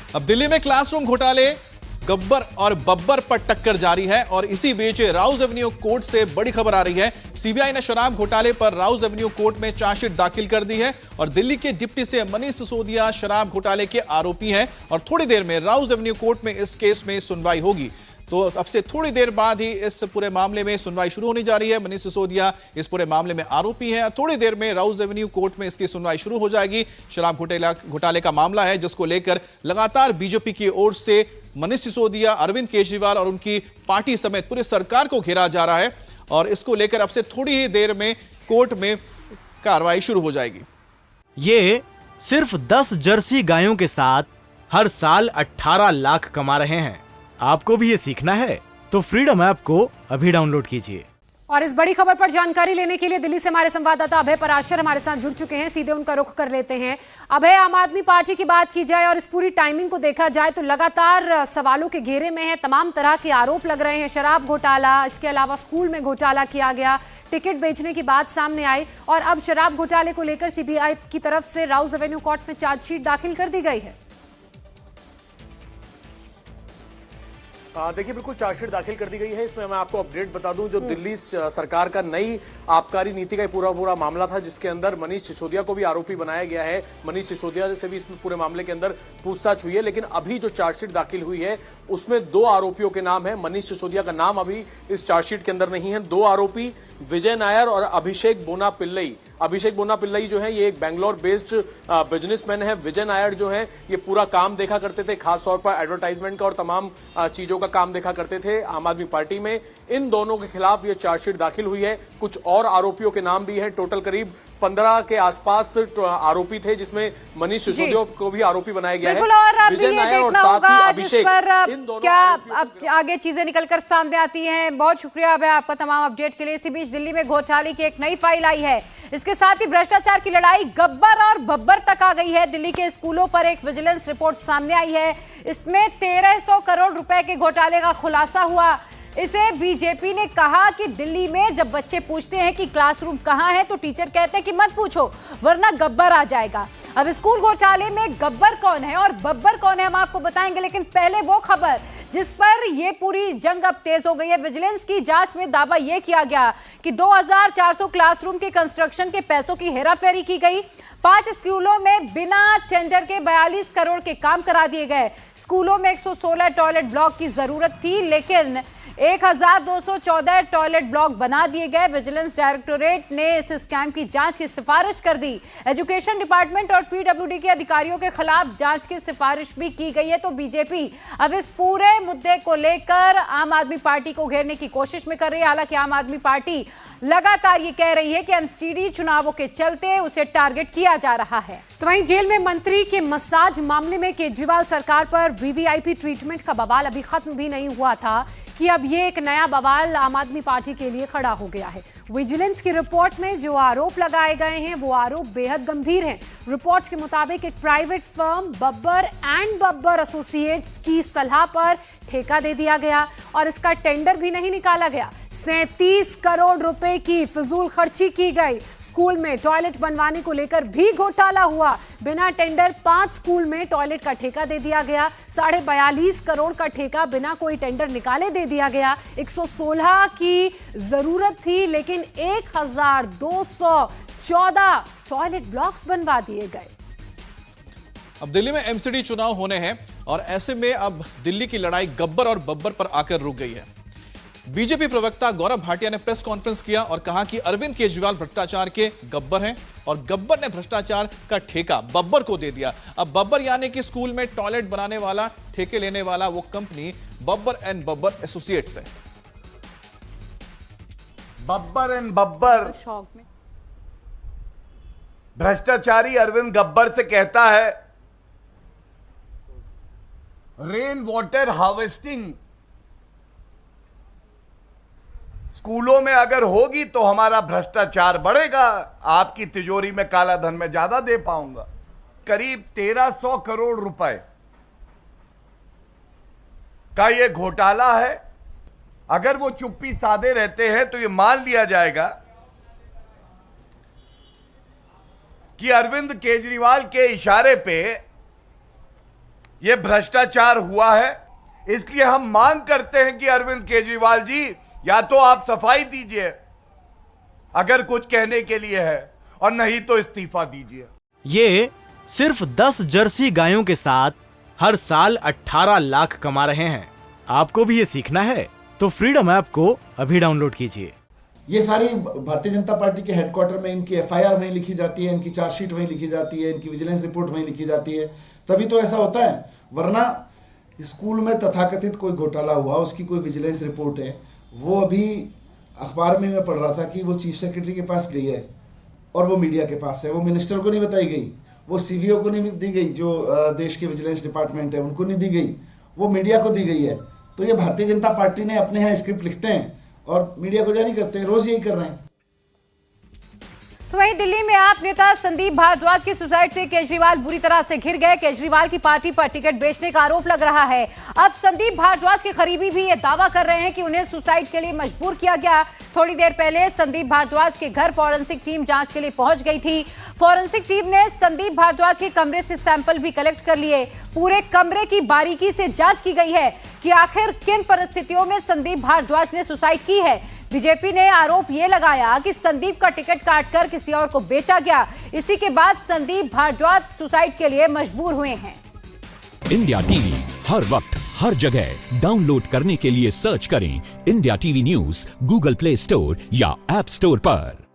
अब दिल्ली में क्लासरूम घोटाले, गब्बर और बब्बर पर टक्कर जारी है और इसी बीच राउज एवेन्यू कोर्ट से बड़ी खबर आ रही है। सीबीआई ने शराब घोटाले पर राउज एवेन्यू कोर्ट में चार्जशीट दाखिल कर दी है और दिल्ली के डिप्टी से मनीष सिसोदिया शराब घोटाले के आरोपी हैं और थोड़ी देर में राउज एवेन्यू कोर्ट में इस केस में सुनवाई होगी। तो अब से थोड़ी देर बाद ही इस पूरे मामले में सुनवाई शुरू होने जा रही है। मनीष सिसोदिया इस पूरे मामले में आरोपी हैं। थोड़ी देर में राउज एवेन्यू कोर्ट में इसकी सुनवाई शुरू हो जाएगी। शराब घोटाले का मामला है जिसको लेकर लगातार बीजेपी की ओर से मनीष सिसोदिया, अरविंद केजरीवाल और उनकी पार्टी समेत पूरी सरकार को घेरा जा रहा है और इसको लेकर अब से थोड़ी ही देर में कोर्ट में कार्रवाई शुरू हो जाएगी। ये सिर्फ 10 जर्सी गायों के साथ हर साल 18 लाख कमा रहे हैं। आपको भी ये सीखना है तो फ्रीडम ऐप को अभी डाउनलोड कीजिए। और इस बड़ी खबर पर जानकारी लेने के लिए दिल्ली से हमारे संवाददाता अभय पराशर हमारे साथ जुड़ चुके हैं। सीधे उनका रुख कर लेते हैं। अभय, आम आदमी पार्टी की बात की जाए और इस पूरी टाइमिंग को देखा जाए तो लगातार सवालों के घेरे में है। तमाम तरह के आरोप लग रहे हैं। शराब घोटाला, इसके अलावा स्कूल में घोटाला किया गया, टिकट बेचने की बात सामने आई और अब शराब घोटाले को लेकर सीबीआई की तरफ से राउज एवेन्यू कोर्ट में चार्जशीट दाखिल कर दी गई है। देखिए, बिल्कुल चार्जशीट दाखिल कर दी गई है। इसमें मैं आपको अपडेट बता दूं, जो दिल्ली सरकार का नई आबकारी नीति का पूरा मामला था जिसके अंदर मनीष सिसोदिया को भी आरोपी बनाया गया है। मनीष सिसोदिया से भी इस पूरे मामले के अंदर पूछताछ हुई है, लेकिन अभी जो चार्जशीट दाखिल हुई है उसमें 2 आरोपियों के नाम है। मनीष सिसोदिया का नाम अभी इस चार्जशीट के अंदर नहीं है। 2 आरोपी विजय नायर और अभिषेक बोना पिल्लई। अभिषेक बोना पिल्लई जो है ये एक बैंगलोर बेस्ड बिजनेसमैन है। विजय नायर जो है ये पूरा काम देखा करते थे, खास तौर पर एडवर्टाइजमेंट का और तमाम चीजों का काम देखा करते थे आम आदमी पार्टी में। इन दोनों के खिलाफ ये चार्जशीट दाखिल हुई है। कुछ और आरोपियों के नाम भी हैं। टोटल करीब 15 के आसपास आरोपी थे, जिसमें मनीष सिसोदिया को भी आरोपी बनाया गया है। और विजय नायर और साथ ही अभिषेक, इन दोनों क्या अब आगे चीजें निकलकर सामने आती हैं। बहुत शुक्रिया अभय आपका तमाम अपडेट के लिए। इसी बीच दिल्ली में घोटाले की एक नई फाइल आई है। इसके साथ ही भ्रष्टाचार की लड़ाई गब्बर और बब्बर तक आ गई है। दिल्ली के स्कूलों पर एक विजिलेंस रिपोर्ट सामने आई है। इसमें 1300 करोड़ रुपए के घोटाले का खुलासा हुआ। इसे बीजेपी ने कहा कि दिल्ली में जब बच्चे पूछते हैं कि क्लासरूम कहां है तो टीचर कहते हैं कि मत पूछो वरना गब्बर आ जाएगा। अब स्कूल घोटाले में गब्बर कौन है और बब्बर कौन है हम आपको बताएंगे, लेकिन पहले वो खबर जिस पर ये पूरी जंग अब तेज हो गई है। विजिलेंस की जांच में दावा यह किया गया कि 2400 क्लासरूम के कंस्ट्रक्शन के पैसों की हेराफेरी की गई। 5 स्कूलों में बिना टेंडर के 42 करोड़ के काम करा दिए गए। स्कूलों में 116 टॉयलेट ब्लॉक की जरूरत थी, लेकिन 1214 टॉयलेट ब्लॉक बना दिए गए। विजिलेंस डायरेक्टोरेट ने इस स्कैम की जांच की सिफारिश कर दी। एजुकेशन डिपार्टमेंट और पीडब्ल्यूडी के अधिकारियों के खिलाफ जांच की सिफारिश भी की गई है। तो बीजेपी अब इस पूरे मुद्दे को लेकर आम आदमी पार्टी को घेरने की कोशिश में कर रही है। हालांकि आम आदमी पार्टी लगातार ये कह रही है कि एमसीडी चुनावों के चलते उसे टारगेट किया जा रहा है। तो वहीं जेल में मंत्री के मसाज मामले में केजरीवाल सरकार पर वीवीआईपी ट्रीटमेंट का बवाल अभी खत्म भी नहीं हुआ था कि अब ये एक नया बवाल आम आदमी पार्टी के लिए खड़ा हो गया है। विजिलेंस की रिपोर्ट में जो आरोप लगाए गए हैं वो आरोप बेहद गंभीर हैं। रिपोर्ट के मुताबिक एक private firm Babbar and Babbar associates की सलाह पर ठेका दे दिया गया और इसका टेंडर भी नहीं निकाला गया। 37 करोड़ रुपए की फिजूल खर्ची की गई। स्कूल में टॉयलेट बनवाने को लेकर भी घोटाला हुआ। बिना टेंडर 5 स्कूल में टॉयलेट का ठेका दे दिया गया। 42.5 करोड़ का ठेका बिना कोई टेंडर निकाले दे दिया गया। 116 की जरूरत थी, लेकिन 1214 टॉयलेट ब्लॉक्स बनवा दिए गए। अब दिल्ली में एमसीडी चुनाव होने हैं और ऐसे में अब दिल्ली की लड़ाई गब्बर और बब्बर पर आकर रुक गई है। बीजेपी प्रवक्ता गौरव भाटिया ने प्रेस कॉन्फ्रेंस किया और कहा कि अरविंद केजरीवाल भ्रष्टाचार के गब्बर हैं और गब्बर ने भ्रष्टाचार का ठेका बब्बर को दे दिया। अब बब्बर यानी कि स्कूल में टॉयलेट बनाने वाला, ठेके लेने वाला वो company Babbar and Babbar associates है। बब्बर एंड बब्बर भ्रष्टाचारी अरविंद गब्बर से कहता है रेन वाटर हार्वेस्टिंग स्कूलों में अगर होगी तो हमारा भ्रष्टाचार बढ़ेगा, आपकी तिजोरी में काला धन में ज्यादा दे पाऊंगा। करीब 1300 करोड़ रुपए का यह घोटाला है। अगर वो चुप्पी साधे रहते हैं तो यह मान लिया जाएगा कि अरविंद केजरीवाल के इशारे पे ये भ्रष्टाचार हुआ है, इसलिए हम मांग करते हैं कि अरविंद केजरीवाल जी या तो आप सफाई दीजिए अगर कुछ कहने के लिए है, और नहीं तो इस्तीफा दीजिए। ये सिर्फ 10 जर्सी गायों के साथ हर साल 18 लाख कमा रहे हैं। आपको भी ये सीखना है तो फ्रीडम ऐप को अभी डाउनलोड कीजिए। ये सारी भारतीय जनता पार्टी के हेडक्वार्टर में इनकी एफआईआर वहीं लिखी जाती है, इनकी चार्जशीट वहीं लिखी जाती है, इनकी विजिलेंस रिपोर्ट वहीं लिखी जाती है, तभी तो ऐसा होता है। वरना स्कूल में तथाकथित कोई घोटाला हुआ, उसकी कोई विजिलेंस रिपोर्ट है, वो अभी अखबार में मैं पढ़ रहा था कि वो चीफ सेक्रेटरी के पास गई है और वो मीडिया के पास है। वो मिनिस्टर को नहीं बताई गई, वो सीवीओ को नहीं दी गई, जो देश के विजिलेंस डिपार्टमेंट है उनको नहीं दी गई, वो मीडिया को दी गई है। तो ये भारतीय जनता पार्टी ने अपने यहाँ स्क्रिप्ट लिखते हैं और मीडिया को जारी करते हैं, रोज यही कर रहे हैं। तो वहीं दिल्ली में आप नेता संदीप भारद्वाज की सुसाइड से केजरीवाल बुरी तरह से घिर गए। केजरीवाल की पार्टी पर टिकट बेचने का आरोप लग रहा है। अब संदीप भारद्वाज के करीबी भी ये दावा कर रहे हैं कि उन्हें सुसाइड के लिए मजबूर किया गया। थोड़ी देर पहले संदीप भारद्वाज के घर फॉरेंसिक टीम जांच के लिए पहुंच गई थी। फॉरेंसिक टीम ने संदीप भारद्वाज के कमरे से सैंपल भी कलेक्ट कर लिए। पूरे कमरे की बारीकी से जांच की गई है कि आखिर किन परिस्थितियों में संदीप भारद्वाज ने सुसाइड की है। बीजेपी ने आरोप ये लगाया कि संदीप का टिकट काटकर किसी और को बेचा गया। इसी के बाद संदीप भारद्वाज सुसाइड के लिए मजबूर हुए हैं। इंडिया टीवी हर वक्त हर जगह डाउनलोड करने के लिए सर्च करें India TV news Google play store या ऐप स्टोर पर।